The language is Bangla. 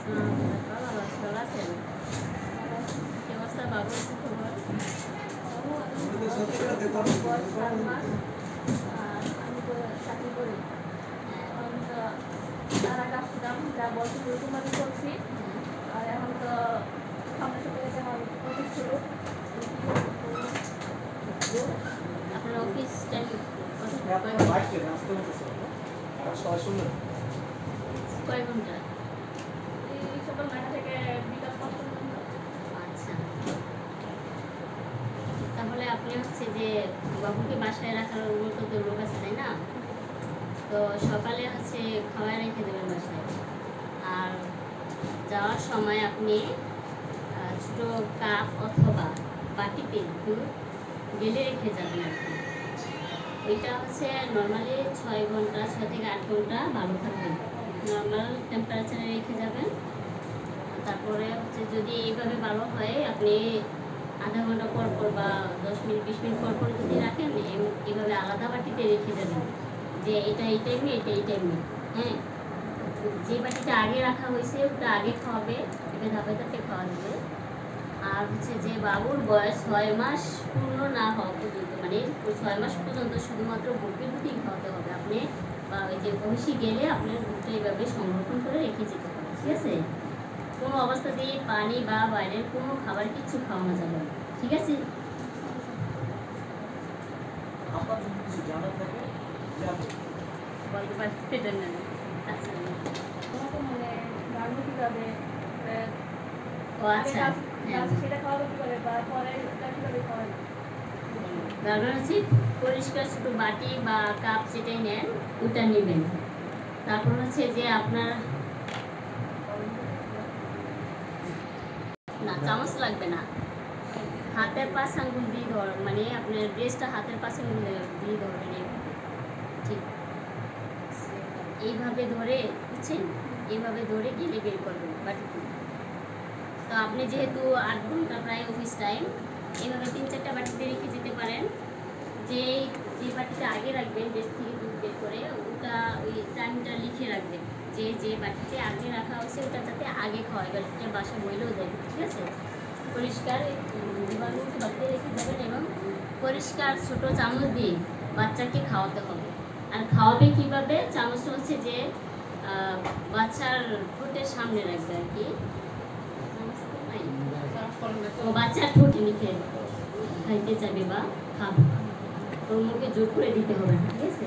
ভালো আছেন? কি অবস্থা বাবুর কি খবর? আমি তো চাকরি করি। এখন তো তার আগে আসছিলাম, যা বলছি ওরকম আমি করছি। আর এখন তো সামনের সপ্তাহে আমার অফিস শুরু। আপনার অফিস টাইম কয় ঘন্টা? এই সকাল 9টা থেকে বিকাল 5টা পর্যন্ত। আচ্ছা, তাহলে আপনি হচ্ছে যে বাবুকে বাসায় রাখার মতো তো লোক আছে, তাই না? তো সকালে হচ্ছে খাওয়া রেখে দেবেন বাসায়, আর যাওয়ার সময় আপনি ছোটো কাপ অথবা বাটিতে দুধ ঢেলে রেখে যাবেন আর কি। ওইটা হচ্ছে নর্মালি 6 ঘন্টা 6 থেকে 8 ঘন্টা ভালো থাকবে, নর্মাল টেম্পারেচারে রেখে যাবেন। তারপরে হচ্ছে যদি এইভাবে ভালো হয়, আপনি আধা ঘন্টা পর পর বা 10 মিনিট 20 মিনিট পর পর যদি রাখেন, এইভাবে আলাদা বাটিতে রেখে যাবেন যে এটা এই টাইমে, এটা এই টাইমে। হ্যাঁ, যে বাটিটা আগে রাখা হয়েছে ওটা আগে খাওয়াবে, এটা ধাপে ধাপে খাওয়া দেবে। আর হচ্ছে যে বাবুর বয়স 6 মাস পূর্ণ না হওয়া পর্যন্ত, মানে 6 মাস পর্যন্ত শুধুমাত্র বুকের দুধই খাওয়াতে হবে আপনি, বা ওই যে বয়সী গেলে আপনার দুধটা এইভাবে সংরক্ষণ করে রেখে যেতে হবে, ঠিক আছে? কোনো অবস্থাতেই পানি বা বাইরের কোনো খাবার কিচ্ছু খাওয়ানো যাবে না, ঠিক আছে? বলতে পারছেন না? আচ্ছা, তোমাকে মানে রান্না কিভাবে ও আচ্ছা, হ্যাঁ, সেটা খাওয়াবো কিভাবে বা পরে কিভাবে খাওয়াবে? তারপর হচ্ছে পরিষ্কার ছোটো বাটি বা কাপ যেটাই নেন ওটা নেবেন। তারপর হচ্ছে যে আপনার না চামচ লাগবে না, হাতের পাঁচ আঙ্গুল দিয়ে ধর, মানে আপনার ব্রেস্টটা হাতের পাঁচ আঙ্গুল দিয়ে ধরবেন, ঠিক এইভাবে ধরে, বুঝছেন? এইভাবে ধরে গেলে বের করবেন বাটিতে। তো আপনি যেহেতু 8 ঘন্টা প্রায় অফিস টাইম, এইভাবে 3-4টা বাটিতে রেখে যেতে পারেন। যে বাটিটা আগে রাখবেন বেশ থেকে দুধ বের করে, ওটা ওই টাইমটা লিখে রাখবেন যে বাটিতে আগে রাখা হয়েছে ওটা যাতে আগে খাওয়ায়, বাটিটা বাসা বইলেও দেয়, ঠিক আছে? পরিষ্কার বাটিতে রেখে দেবেন এবং পরিষ্কার ছোট চামচ দিয়ে বাচ্চাকে খাওয়াতে হবে। আর খাওয়াবে কীভাবে? চামচটা হচ্ছে যে বাচ্চার ঠোঁটের সামনে রাখবে আর কি, বাচ্চার ঠোঁটে লিখে খাইতে চাইবে বা খাবে, ওর মুখে জোর করে দিতে হবে না, ঠিক আছে?